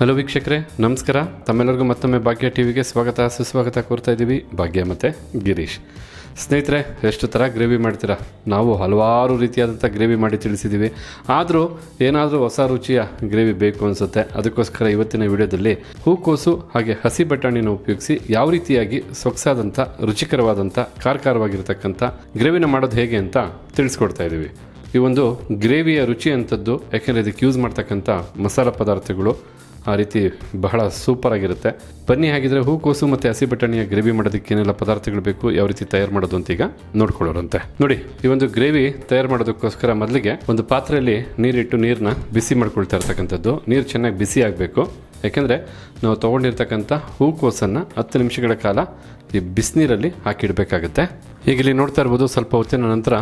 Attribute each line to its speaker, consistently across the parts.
Speaker 1: Hello ವೀಕ್ಷಕರೇ, ನಮಸ್ಕಾರ. ತಮ್ಮೆಲ್ಲರಿಗೂ ಮತ್ತೊಮ್ಮೆ ಭಾಗ್ಯ ಟಿವಿಗೆ ಸ್ವಾಗತ ಸುಸ್ವಾಗತ ಕೋರ್ತಾ ಇದ್ದೀವಿ. ಭಾಗ್ಯ ಮತ್ತು ಗಿರೀಶ್. ಸ್ನೇಹಿತರೆ, ಎಷ್ಟು ಥರ ಗ್ರೇವಿ ಮಾಡ್ತೀರಾ? ನಾವು ಹಲವಾರು ರೀತಿಯಾದಂಥ ಗ್ರೇವಿ ಮಾಡಿ ತಿಳಿಸಿದ್ದೀವಿ. ಆದರೂ ಏನಾದರೂ ಹೊಸ ರುಚಿಯ ಗ್ರೇವಿ ಬೇಕು ಅನಿಸುತ್ತೆ. ಅದಕ್ಕೋಸ್ಕರ ಇವತ್ತಿನ ವಿಡಿಯೋದಲ್ಲಿ ಹೂಕೋಸು ಹಾಗೆ ಹಸಿ ಬಟಾಣಿನ ಉಪಯೋಗಿಸಿ ಯಾವ ರೀತಿಯಾಗಿ ಸೊಗಸಾದಂಥ ರುಚಿಕರವಾದಂಥ ಖಾರವಾಗಿರತಕ್ಕಂಥ ಗ್ರೇವಿನ ಮಾಡೋದು ಹೇಗೆ ಅಂತ ತಿಳಿಸ್ಕೊಡ್ತಾ ಇದ್ದೀವಿ. ಈ ಒಂದು ಗ್ರೇವಿಯ ರುಚಿ ಅಂಥದ್ದು, ಯಾಕೆಂದರೆ ಇದಕ್ಕೆ ಯೂಸ್ ಮಾಡ್ತಕ್ಕಂಥ ಮಸಾಲ ಪದಾರ್ಥಗಳು ಆ ರೀತಿ ಬಹಳ ಸೂಪರ್ ಆಗಿರುತ್ತೆ. ಬನ್ನಿ, ಹಾಗಿದ್ರೆ ಹೂಕೋಸು ಮತ್ತು ಹಸಿ ಬಟಾಣಿಯ ಗ್ರೇವಿ ಮಾಡೋದಕ್ಕೆ ಏನೆಲ್ಲ ಪದಾರ್ಥಗಳು ಬೇಕು, ಯಾವ ರೀತಿ ತಯಾರು ಮಾಡೋದು ಅಂತ ಈಗ ನೋಡ್ಕೊಳ್ಳೋರಂತೆ. ನೋಡಿ, ಈ ಒಂದು ಗ್ರೇವಿ ತಯಾರು ಮಾಡೋದಕ್ಕೋಸ್ಕರ ಮೊದಲಿಗೆ ಒಂದು ಪಾತ್ರೆಯಲ್ಲಿ ನೀರಿಟ್ಟು ನೀರನ್ನ ಬಿಸಿ ಮಾಡ್ಕೊಳ್ತಾ ಇರ್ತಕ್ಕಂಥದ್ದು. ನೀರು ಚೆನ್ನಾಗಿ ಬಿಸಿ ಆಗಬೇಕು, ಯಾಕೆಂದರೆ ನಾವು ತೊಗೊಂಡಿರ್ತಕ್ಕಂಥ ಹೂಕೋಸನ್ನು 10 ನಿಮಿಷಗಳ ಕಾಲ ಈ ಬಿಸಿನೀರಲ್ಲಿ ಹಾಕಿಡಬೇಕಾಗುತ್ತೆ. ಈಗ ಇಲ್ಲಿ ನೋಡ್ತಾ ಇರ್ಬೋದು, ಸ್ವಲ್ಪ ಹೊತ್ತಿನ ನಂತರ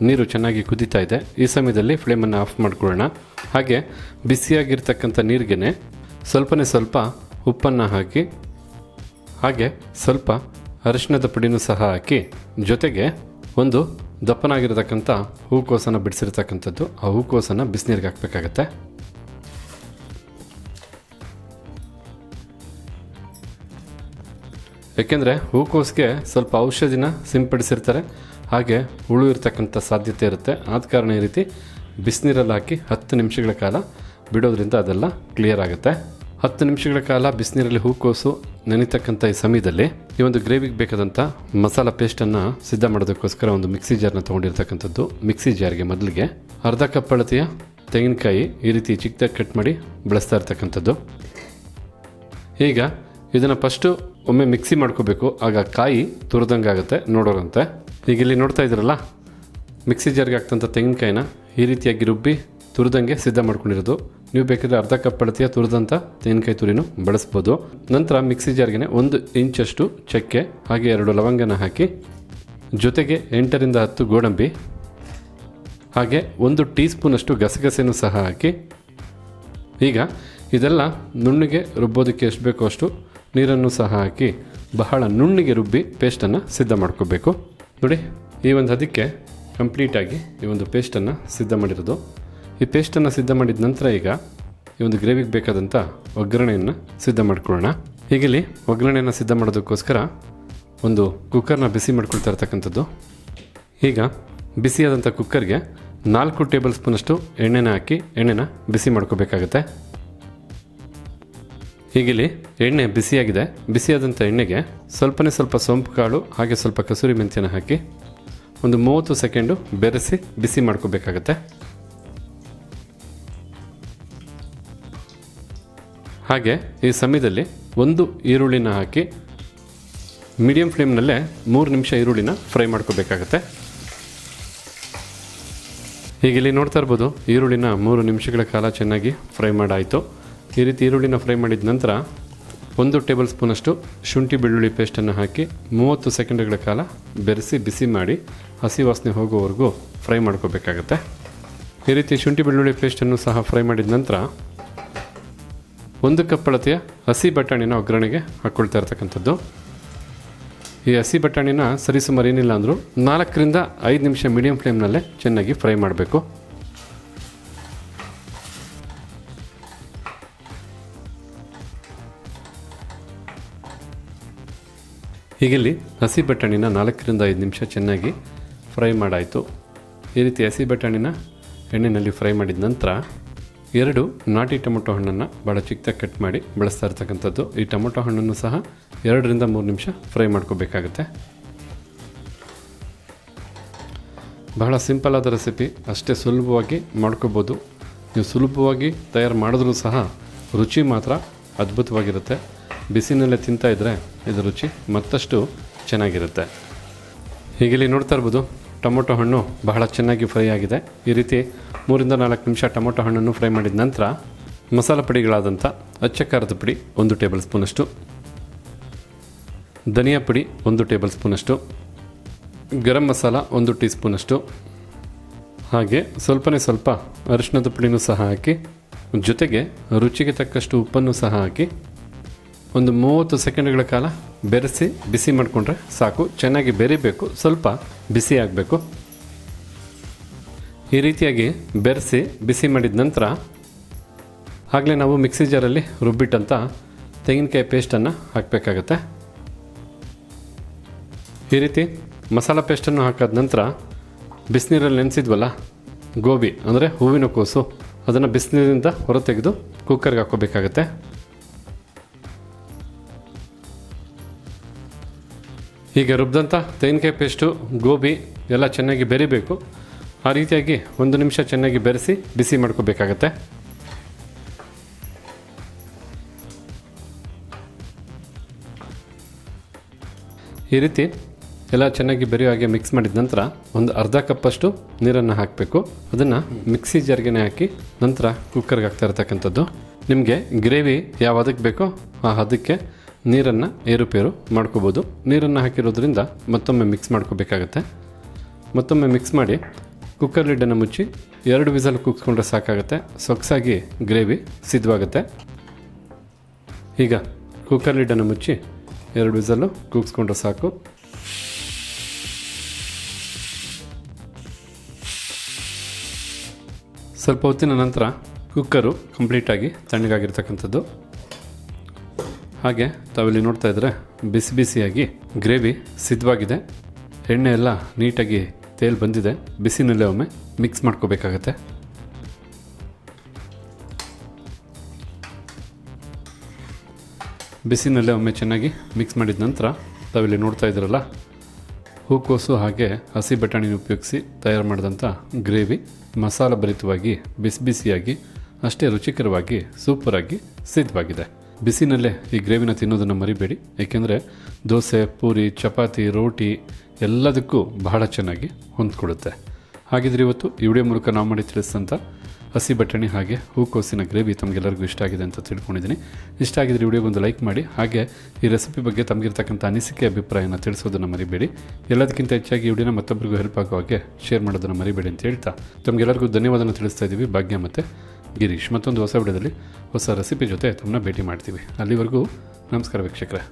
Speaker 1: ನೀರು ಚೆನ್ನಾಗಿ ಕುದೀತಾ ಇದೆ. ಈ ಸಮಯದಲ್ಲಿ ಫ್ಲೇಮನ್ನು ಆಫ್ ಮಾಡ್ಕೊಳ್ಳೋಣ. ಹಾಗೆ ಬಿಸಿಯಾಗಿರ್ತಕ್ಕಂಥ ನೀರಿಗೆನೆ ಸ್ವಲ್ಪನೇ ಸ್ವಲ್ಪ ಉಪ್ಪನ್ನು ಹಾಕಿ, ಹಾಗೆ ಸ್ವಲ್ಪ ಅರಿಶಿಣದ ಪುಡಿನೂ ಸಹ ಹಾಕಿ, ಜೊತೆಗೆ ಒಂದು ದಪ್ಪನಾಗಿರತಕ್ಕಂಥ ಹೂಕೋಸನ್ನು ಬಿಡಿಸಿರ್ತಕ್ಕಂಥದ್ದು, ಆ ಹೂಕೋಸನ್ನು ಬಿಸಿನೀರಿಗೆ ಹಾಕಬೇಕಾಗತ್ತೆ. ಏಕೆಂದರೆ ಹೂಕೋಸಿಗೆ ಸ್ವಲ್ಪ ಔಷಧಿನ ಸಿಂಪಡಿಸಿರ್ತಾರೆ, ಹಾಗೆ ಹುಳು ಇರ್ತಕ್ಕಂಥ ಸಾಧ್ಯತೆ ಇರುತ್ತೆ. ಆದ ಕಾರಣ ಈ ರೀತಿ ಬಿಸಿನೀರಲ್ಲಿ ಹಾಕಿ 10 ನಿಮಿಷಗಳ ಕಾಲ ಬಿಡೋದ್ರಿಂದ ಅದೆಲ್ಲ ಕ್ಲಿಯರ್ ಆಗುತ್ತೆ. 10 ನಿಮಿಷಗಳ ಕಾಲ ಬಿಸಿನೀರಲ್ಲಿ ಹೂಕೋಸು ನೆನೆತಕ್ಕಂಥ ಈ ಸಮಯದಲ್ಲಿ ಈ ಒಂದು ಗ್ರೇವಿಗೆ ಬೇಕಾದಂಥ ಮಸಾಲ ಪೇಸ್ಟನ್ನು ಸಿದ್ಧ ಮಾಡೋದಕ್ಕೋಸ್ಕರ ಒಂದು ಮಿಕ್ಸಿ ಜಾರ್ನ ತೊಗೊಂಡಿರ್ತಕ್ಕಂಥದ್ದು. ಮಿಕ್ಸಿ ಜಾರ್ಗೆ ಮೊದಲಿಗೆ ಅರ್ಧ ಕಪ್ ಅಳತೆಯ ತೆಂಗಿನಕಾಯಿ ಈ ರೀತಿ ಚಿಕ್ಕದಾಗಿ ಕಟ್ ಮಾಡಿ ಬಳಸ್ತಾ ಇರ್ತಕ್ಕಂಥದ್ದು. ಈಗ ಇದನ್ನು ಫಸ್ಟು ಒಮ್ಮೆ ಮಿಕ್ಸಿ ಮಾಡ್ಕೋಬೇಕು, ಆಗ ಕಾಯಿ ತುರಿದಂಗಾಗುತ್ತೆ. ನೋಡೋರಂತೆ. ಈಗ ಇಲ್ಲಿ ನೋಡ್ತಾ ಇದ್ದೀರಲ್ಲ, ಮಿಕ್ಸಿ ಜಾರ್ಗೆ ಹಾಕ್ತಂಥ ತೆಂಗಿನಕಾಯಿನ ಈ ರೀತಿಯಾಗಿ ರುಬ್ಬಿ ತುರಿದಂಗೆ ಸಿದ್ಧ ಮಾಡ್ಕೊಂಡಿರೋದು. ನೀವು ಬೇಕಾದರೆ ಅರ್ಧ ಕಪ್ ಅಳತೆಯ ತುರಿದಂಥ ತೆಂಗಿನಕಾಯಿ ತುರಿನೂ ಬಳಸ್ಬೋದು. ನಂತರ ಮಿಕ್ಸಿ ಜಾರ್ಗೆ 1 ಇಂಚಷ್ಟು ಚಕ್ಕೆ ಹಾಗೆ 2 ಲವಂಗನ ಹಾಕಿ, ಜೊತೆಗೆ 8 ರಿಂದ 10 ಗೋಡಂಬಿ ಹಾಗೆ 1 ಟೀ ಸ್ಪೂನಷ್ಟು ಗಸಗಸೆನೂ ಸಹ ಹಾಕಿ, ಈಗ ಇದೆಲ್ಲ ನುಣ್ಣಗೆ ರುಬ್ಬೋದಕ್ಕೆ ಎಷ್ಟು ಬೇಕೋ ಅಷ್ಟು ನೀರನ್ನು ಸಹ ಹಾಕಿ ಬಹಳ ನುಣ್ಣಗೆ ರುಬ್ಬಿ ಪೇಸ್ಟನ್ನು ಸಿದ್ಧ ಮಾಡ್ಕೋಬೇಕು. ನೋಡಿ, ಈ ಒಂದು ಅದಕ್ಕೆ ಕಂಪ್ಲೀಟಾಗಿ ಈ ಒಂದು ಪೇಸ್ಟನ್ನು ಸಿದ್ಧ ಮಾಡಿರೋದು. ಈ ಪೇಸ್ಟನ್ನು ಸಿದ್ಧ ಮಾಡಿದ ನಂತರ ಈಗ ಈ ಒಂದು ಗ್ರೇವಿಗೆ ಬೇಕಾದಂಥ ಒಗ್ಗರಣೆಯನ್ನು ಸಿದ್ಧ ಮಾಡ್ಕೊಳ್ಳೋಣ. ಹೀಗಿಲ್ಲಿ ಒಗ್ಗರಣೆಯನ್ನು ಸಿದ್ಧ ಮಾಡೋದಕ್ಕೋಸ್ಕರ ಒಂದು ಕುಕ್ಕರ್ನ ಬಿಸಿ ಮಾಡ್ಕೊಳ್ತಾ ಇರ್ತಕ್ಕಂಥದ್ದು. ಈಗ ಬಿಸಿಯಾದಂಥ ಕುಕ್ಕರ್ಗೆ 4 ಟೇಬಲ್ ಸ್ಪೂನಷ್ಟು ಎಣ್ಣೆನ ಹಾಕಿ ಎಣ್ಣೆನ ಬಿಸಿ ಮಾಡ್ಕೋಬೇಕಾಗತ್ತೆ. ಹೀಗಿಲ್ಲಿ ಎಣ್ಣೆ ಬಿಸಿಯಾಗಿದೆ. ಬಿಸಿಯಾದಂಥ ಎಣ್ಣೆಗೆ ಸ್ವಲ್ಪನೇ ಸ್ವಲ್ಪ ಸೋಂಪು ಕಾಳು ಹಾಗೆ ಸ್ವಲ್ಪ ಕಸೂರಿ ಮೆಂತ್ಯನ ಹಾಕಿ ಒಂದು 30 ಸೆಕೆಂಡು ಬೆರೆಸಿ ಬಿಸಿ ಮಾಡ್ಕೋಬೇಕಾಗತ್ತೆ. ಹಾಗೆ ಈ ಸಮಯದಲ್ಲಿ 1 ಈರುಳ್ಳಿನ ಹಾಕಿ ಮೀಡಿಯಂ ಫ್ಲೇಮ್ನಲ್ಲೇ 3 ನಿಮಿಷ ಈರುಳ್ಳಿನ ಫ್ರೈ ಮಾಡ್ಕೋಬೇಕಾಗತ್ತೆ. ಹೀಗಿಲ್ಲಿ ನೋಡ್ತಾ ಇರ್ಬೋದು, ಈರುಳ್ಳಿನ 3 ನಿಮಿಷಗಳ ಕಾಲ ಚೆನ್ನಾಗಿ ಫ್ರೈ ಮಾಡಾಯಿತು. ಈ ರೀತಿ ಈರುಳ್ಳಿನ ಫ್ರೈ ಮಾಡಿದ ನಂತರ 1 ಟೇಬಲ್ ಸ್ಪೂನಷ್ಟು ಶುಂಠಿ ಬೆಳ್ಳುಳ್ಳಿ ಪೇಸ್ಟನ್ನು ಹಾಕಿ 30 ಸೆಕೆಂಡ್ಗಳ ಕಾಲ ಬೆರೆಸಿ ಬಿಸಿ ಮಾಡಿ ಹಸಿ ವಾಸನೆ ಹೋಗೋವರೆಗೂ ಫ್ರೈ ಮಾಡ್ಕೋಬೇಕಾಗತ್ತೆ. ಈ ರೀತಿ ಶುಂಠಿ ಬೆಳ್ಳುಳ್ಳಿ ಪೇಸ್ಟನ್ನು ಸಹ ಫ್ರೈ ಮಾಡಿದ ನಂತರ 1 ಕಪ್ ಅಳತೆಯ ಹಸಿ ಬಟಾಣಿನ ಒಗ್ಗರಣೆಗೆ ಹಾಕ್ಕೊಳ್ತಾ ಇರ್ತಕ್ಕಂಥದ್ದು. ಈ ಹಸಿ ಬಟಾಣಿನ ಸರಿಸುಮಾರು ಏನಿಲ್ಲ ಅಂದರೂ 4 ರಿಂದ 5 ನಿಮಿಷ ಮೀಡಿಯಂ ಫ್ಲೇಮ್ನಲ್ಲೇ ಚೆನ್ನಾಗಿ ಫ್ರೈ ಮಾಡಬೇಕು. ಹೀಗಿಲ್ಲಿ ಹಸಿ ಬಟಾಣಿನ 4 ರಿಂದ 5 ನಿಮಿಷ ಚೆನ್ನಾಗಿ ಫ್ರೈ ಮಾಡಾಯಿತು. ಈ ರೀತಿ ಹಸಿ ಬಟಾಣಿನ ಎಣ್ಣೆಯಲ್ಲಿ ಫ್ರೈ ಮಾಡಿದ ನಂತರ 2 ನಾಟಿ ಟೊಮೊಟೊ ಹಣ್ಣನ್ನು ಭಾಳ ಚಿಕ್ಕದಾಗಿ ಕಟ್ ಮಾಡಿ ಬಳಸ್ತಾ ಇರ್ತಕ್ಕಂಥದ್ದು. ಈ ಟೊಮೊಟೊ ಹಣ್ಣನ್ನು ಸಹ 2 ರಿಂದ 3 ನಿಮಿಷ ಫ್ರೈ ಮಾಡ್ಕೋಬೇಕಾಗತ್ತೆ. ಬಹಳ ಸಿಂಪಲ್ ಆದ ರೆಸಿಪಿ, ಅಷ್ಟೇ ಸುಲಭವಾಗಿ ಮಾಡ್ಕೋಬೋದು. ನೀವು ಸುಲಭವಾಗಿ ತಯಾರು ಮಾಡಿದ್ರೂ ಸಹ ರುಚಿ ಮಾತ್ರ ಅದ್ಭುತವಾಗಿರುತ್ತೆ. ಬಿಸಿನಲ್ಲೇ ತಿಂತಾಯಿದ್ರೆ ಇದರ ರುಚಿ ಮತ್ತಷ್ಟು ಚೆನ್ನಾಗಿರುತ್ತೆ. ಹೀಗಿಲ್ಲಿ ನೋಡ್ತಾ ಇರ್ಬೋದು, ಟೊಮೊಟೊ ಹಣ್ಣು ಬಹಳ ಚೆನ್ನಾಗಿ ಫ್ರೈ ಆಗಿದೆ. ಈ ರೀತಿ 3 ರಿಂದ 4 ನಿಮಿಷ ಟೊಮೊಟೊ ಹಣ್ಣನ್ನು ಫ್ರೈ ಮಾಡಿದ ನಂತರ ಮಸಾಲ ಪುಡಿಗಳಾದಂಥ ಅಚ್ಚ ಖಾರದ ಪುಡಿ 1 ಟೇಬಲ್ ಸ್ಪೂನಷ್ಟು, ಧನಿಯಾ ಪುಡಿ 1 ಟೇಬಲ್ ಸ್ಪೂನಷ್ಟು, ಗರಂ ಮಸಾಲ 1 ಟೀ ಸ್ಪೂನಷ್ಟು, ಹಾಗೆ ಸ್ವಲ್ಪನೇ ಸ್ವಲ್ಪ ಅರಿಶಿಣದ ಪುಡಿನೂ ಸಹ ಹಾಕಿ, ಜೊತೆಗೆ ರುಚಿಗೆ ತಕ್ಕಷ್ಟು ಉಪ್ಪನ್ನು ಸಹ ಹಾಕಿ ಒಂದು 30 ಸೆಕೆಂಡ್ಗಳ ಕಾಲ ಬೆರೆಸಿ ಬಿಸಿ ಮಾಡಿಕೊಂಡ್ರೆ ಸಾಕು. ಚೆನ್ನಾಗಿ ಬೆರಿಬೇಕು, ಸ್ವಲ್ಪ ಬಿಸಿ ಆಗಬೇಕು. ಈ ರೀತಿಯಾಗಿ ಬೆರೆಸಿ ಬಿಸಿ ಮಾಡಿದ ನಂತರ ಆಗಲೇ ನಾವು ಮಿಕ್ಸಿ ಜಾರಲ್ಲಿ ರುಬ್ಬಿಟ್ಟಂಥ ತೆಂಗಿನಕಾಯಿ ಪೇಸ್ಟನ್ನು ಹಾಕಬೇಕಾಗತ್ತೆ. ಈ ರೀತಿ ಮಸಾಲ ಪೇಸ್ಟನ್ನು ಹಾಕಾದ ನಂತರ ಬಿಸಿನೀರಲ್ಲಿ ನೆನೆಸಿದ್ವಲ್ಲ ಗೋಬಿ ಅಂದರೆ ಹೂವಿನ ಕೋಸು, ಅದನ್ನು ಬಿಸಿನೀರಿಂದ ಹೊರತೆಗೆದು ಕುಕ್ಕರ್ಗೆ ಹಾಕ್ಕೋಬೇಕಾಗತ್ತೆ. ಈಗ ರುಬ್ಬಿದಂಥ ತೆಂಗಿನಕಾಯಿ ಪೇಸ್ಟು ಗೋಬಿ ಎಲ್ಲ ಚೆನ್ನಾಗಿ ಬೆರಿಬೇಕು. ಆ ರೀತಿಯಾಗಿ 1 ನಿಮಿಷ ಚೆನ್ನಾಗಿ ಬೆರೆಸಿ ಬಿಸಿ ಮಾಡ್ಕೋಬೇಕಾಗತ್ತೆ. ಈ ರೀತಿ ಎಲ್ಲ ಚೆನ್ನಾಗಿ ಬೆರೆಯೋ ಹಾಗೆ ಮಿಕ್ಸ್ ಮಾಡಿದ ನಂತರ ಒಂದು ಅರ್ಧ ಕಪ್ಪಷ್ಟು ನೀರನ್ನು ಹಾಕಬೇಕು. ಅದನ್ನು ಮಿಕ್ಸಿ ಜಾರ್ಗೆ ಹಾಕಿ ನಂತರ ಕುಕ್ಕರ್ಗೆ ಹಾಕ್ತಾ ಇರ್ತಕ್ಕಂಥದ್ದು. ನಿಮಗೆ ಗ್ರೇವಿ ಯಾವ ಹದಕ್ಕೆ ಬೇಕೋ ಆ ಹದಕ್ಕೆ ನೀರನ್ನು ಏರುಪೇರು ಮಾಡ್ಕೋಬೋದು. ನೀರನ್ನು ಹಾಕಿರೋದ್ರಿಂದ ಮತ್ತೊಮ್ಮೆ ಮಿಕ್ಸ್ ಮಾಡ್ಕೋಬೇಕಾಗತ್ತೆ. ಮತ್ತೊಮ್ಮೆ ಮಿಕ್ಸ್ ಮಾಡಿ ಕುಕ್ಕರ್ ಲಿಡ್ಡನ್ನು ಮುಚ್ಚಿ 2 ವಿಸಲ್ ಕೂಗಿಸ್ಕೊಂಡ್ರೆ ಸಾಕಾಗುತ್ತೆ. ಸೊಗಸಾಗಿ ಗ್ರೇವಿ ಸಿದ್ಧವಾಗುತ್ತೆ. ಈಗ ಕುಕ್ಕರ್ ಲಿಡ್ಡನ್ನು ಮುಚ್ಚಿ 2 ವಿಸಲ್ಲು ಕೂಗಿಸ್ಕೊಂಡ್ರೆ ಸಾಕು. ಸ್ವಲ್ಪ ಹೊತ್ತಿನ ನಂತರ ಕುಕ್ಕರು ಕಂಪ್ಲೀಟಾಗಿ ತಣ್ಣಗಾಗಿರ್ತಕ್ಕಂಥದ್ದು. ಹಾಗೆ ತಾವಿಲ್ಲಿ ನೋಡ್ತಾ ಇದ್ದರೆ ಬಿಸಿ ಬಿಸಿಯಾಗಿ ಗ್ರೇವಿ ಸಿದ್ಧವಾಗಿದೆ. ಎಣ್ಣೆ ಎಲ್ಲ ನೀಟಾಗಿ ತೇಲ್ ಬಂದಿದೆ. ಬಿಸಿನಲ್ಲೇ ಒಮ್ಮೆ ಮಿಕ್ಸ್ ಮಾಡ್ಕೋಬೇಕಾಗತ್ತೆ. ಬಿಸಿನಲ್ಲೇ ಒಮ್ಮೆ ಚೆನ್ನಾಗಿ ಮಿಕ್ಸ್ ಮಾಡಿದ ನಂತರ ತಾವಿಲ್ಲಿ ನೋಡ್ತಾ ಇದ್ದೀರಲ್ಲ ಹೂಕೋಸು ಹಾಗೆ ಹಸಿ ಬಟಾಣಿನ ಉಪಯೋಗಿಸಿ ತಯಾರು ಮಾಡಿದಂಥ ಗ್ರೇವಿ ಮಸಾಲ ಭರಿತವಾಗಿ ಬಿಸಿ ಬಿಸಿಯಾಗಿ ಅಷ್ಟೇ ರುಚಿಕರವಾಗಿ ಸೂಪರಾಗಿ ಸಿದ್ಧವಾಗಿದೆ. ಬಿಸಿನಲ್ಲೇ ಈ ಗ್ರೇವಿನ ತಿನ್ನೋದನ್ನು ಮರಿಬೇಡಿ, ಏಕೆಂದರೆ ದೋಸೆ, ಪೂರಿ, ಚಪಾತಿ, ರೋಟಿ ಎಲ್ಲದಕ್ಕೂ ಬಹಳ ಚೆನ್ನಾಗಿ ಹೊಂದ್ಕೊಡುತ್ತೆ. ಹಾಗಿದ್ರೆ ಇವತ್ತು ಈ ವಿಡಿಯೋ ಮೂಲಕ ನಾವು ಮಾಡಿ ತಿಳಿಸಿದಂಥ ಹಸಿ ಬಟಾಣಿ ಹಾಗೆ ಹೂಕೋಸಿನ ಗ್ರೇವಿ ತಮಗೆಲ್ಲರಿಗೂ ಇಷ್ಟ ಆಗಿದೆ ಅಂತ ತಿಳ್ಕೊಂಡಿದ್ದೀನಿ. ಇಷ್ಟ ಆಗಿದ್ರೆ ವಿಡಿಯೋಗೊಂದು ಲೈಕ್ ಮಾಡಿ. ಹಾಗೆ ಈ ರೆಸಿಪಿ ಬಗ್ಗೆ ತಮಗಿರ್ತಕ್ಕಂಥ ಅನಿಸಿಕೆ ಅಭಿಪ್ರಾಯನ ತಿಳಿಸೋದನ್ನು ಮರಿಬೇಡಿ. ಎಲ್ಲದಕ್ಕಿಂತ ಹೆಚ್ಚಾಗಿ ಈ ವಿಡಿಯೋನ ಮತ್ತೊಬ್ಬರಿಗೂ ಹೆಲ್ಪ್ ಆಗೋ ಹಾಗೆ ಶೇರ್ ಮಾಡೋದನ್ನು ಮರಿಬೇಡಿ ಅಂತ ಹೇಳ್ತಾ ತಮಗೆಲ್ಲರಿಗೂ ಧನ್ಯವಾದನ ತಿಳಿಸ್ತಾ ಇದ್ದೀವಿ. ಭಾಗ್ಯ ಮತ್ತು ಗಿರೀಶ್. ಮತ್ತೊಂದು ಹೊಸ ವಿಡಿಯೋದಲ್ಲಿ ಹೊಸ ರೆಸಿಪಿ ಜೊತೆ ತಮ್ಮನ್ನ ಭೇಟಿ ಮಾಡ್ತೀವಿ. ಅಲ್ಲಿವರೆಗೂ ನಮಸ್ಕಾರ ವೀಕ್ಷಕರೇ.